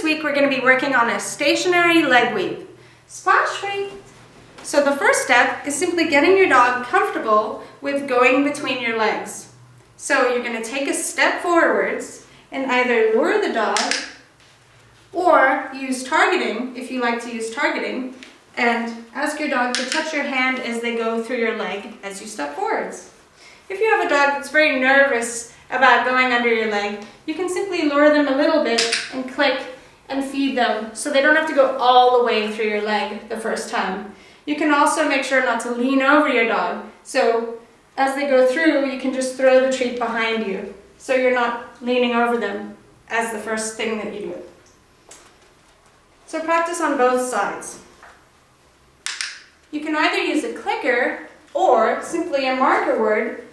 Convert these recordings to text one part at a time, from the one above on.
this week we're going to be working on a stationary leg weave. Splash free. So the first step is simply getting your dog comfortable with going between your legs. So you're going to take a step forwards and either lure the dog or use targeting, if you like to use targeting, and ask your dog to touch your hand as they go through your leg as you step forwards. If you have a dog that's very nervous about going under your leg, you can simply lure them a little bit and click and feed them so they don't have to go all the way through your leg the first time. You can also make sure not to lean over your dog. So as they go through, you can just throw the treat behind you so you're not leaning over them as the first thing that you do. So practice on both sides. You can either use a clicker or simply a marker word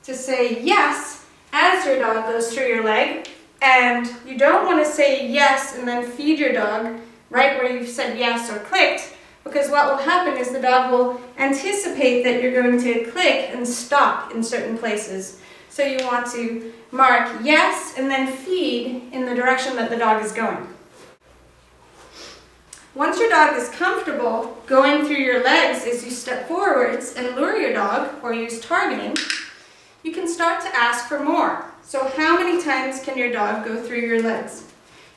to say yes as your dog goes through your leg, and you don't want to say yes and then feed your dog right where you've said yes or clicked, because what will happen is the dog will anticipate that you're going to click and stop in certain places. So you want to mark yes and then feed in the direction that the dog is going. Once your dog is comfortable going through your legs as you step forwards and lure your dog or use targeting, you can start to ask for more. So how many times can your dog go through your legs?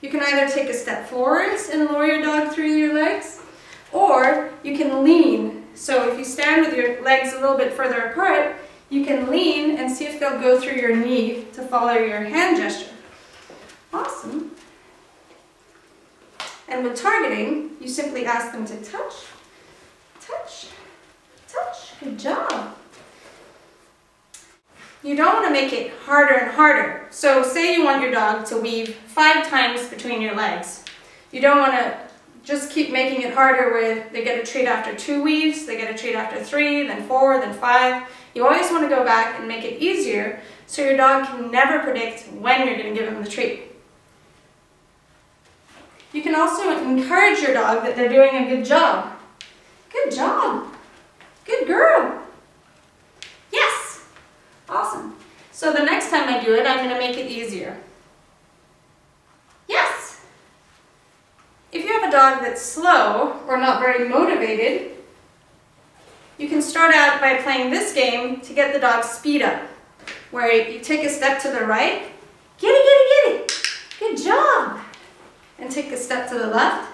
You can either take a step forwards and lure your dog through your legs, or you can lean. So if you stand with your legs a little bit further apart, you can lean and see if they'll go through your knee to follow your hand gesture. Awesome. And with targeting, you simply ask them to touch, touch, touch. Good job. You don't want to make it harder and harder. So say you want your dog to weave 5 times between your legs. You don't want to just keep making it harder where they get a treat after 2 weaves, they get a treat after 3, then 4, then 5. You always want to go back and make it easier so your dog can never predict when you're going to give them the treat. You can also encourage your dog that they're doing a good job. Good job. Good girl. Yes. Awesome. So the next time I do it, I'm going to make it easier. Yes. If you have a dog that's slow or not very motivated, you can start out by playing this game to get the dog's speed up, where you take a step to the right, giddy, giddy, giddy. Good job. And take a step to the left.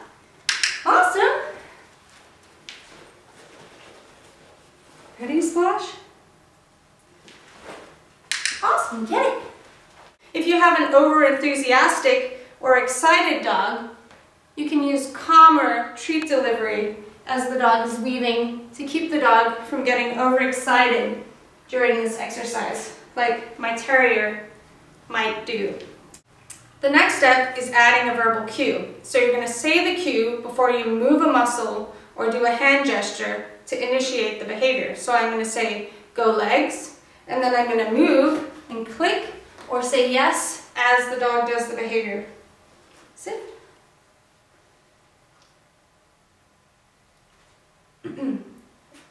Awesome. Ready to splash? Awesome, get it. If you have an over-enthusiastic or excited dog, you can use calmer treat delivery as the dog is weaving to keep the dog from getting overexcited during this exercise, like my terrier might do. The next step is adding a verbal cue. So you're going to say the cue before you move a muscle or do a hand gesture to initiate the behavior. So I'm going to say, go legs, and then I'm going to move and click or say yes as the dog does the behavior. Sit.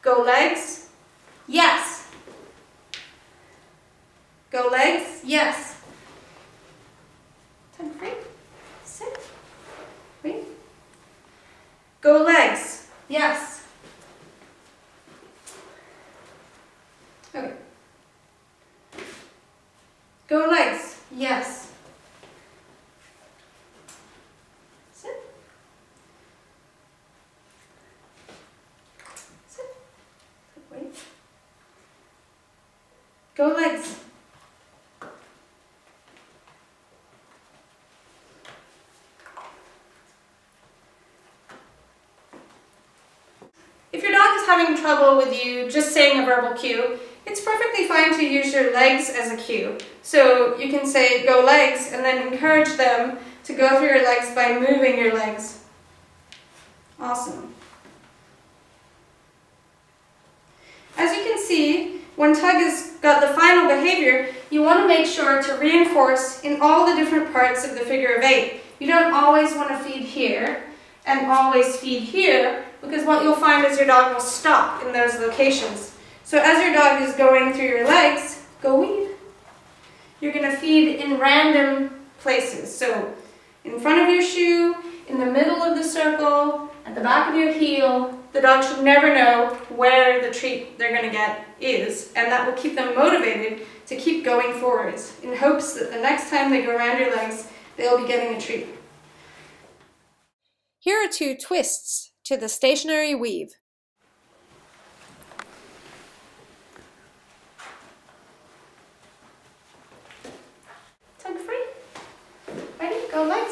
Go legs, yes. Go legs, yes. Right, sit, wait. Go legs, yes. Okay. Go legs, yes. Sit. Sit. Wait. Go legs. If your dog is having trouble with you just saying a verbal cue, it's perfectly fine to use your legs as a cue. So you can say go legs and then encourage them to go through your legs by moving your legs. Awesome. As you can see, when Tug has got the final behavior, you want to make sure to reinforce in all the different parts of the figure of 8. You don't always want to feed here and always feed here, because what you'll find is your dog will stop in those locations. So as your dog is going through your legs, go weave. You're going to feed in random places. So In front of your shoe, in the middle of the circle, at the back of your heel. The dog should never know where the treat they're going to get is, and that will keep them motivated to keep going forwards in hopes that the next time they go around your legs, they'll be getting a treat. Here are 2 twists to the stationary weave. Tug free. Ready? Go legs.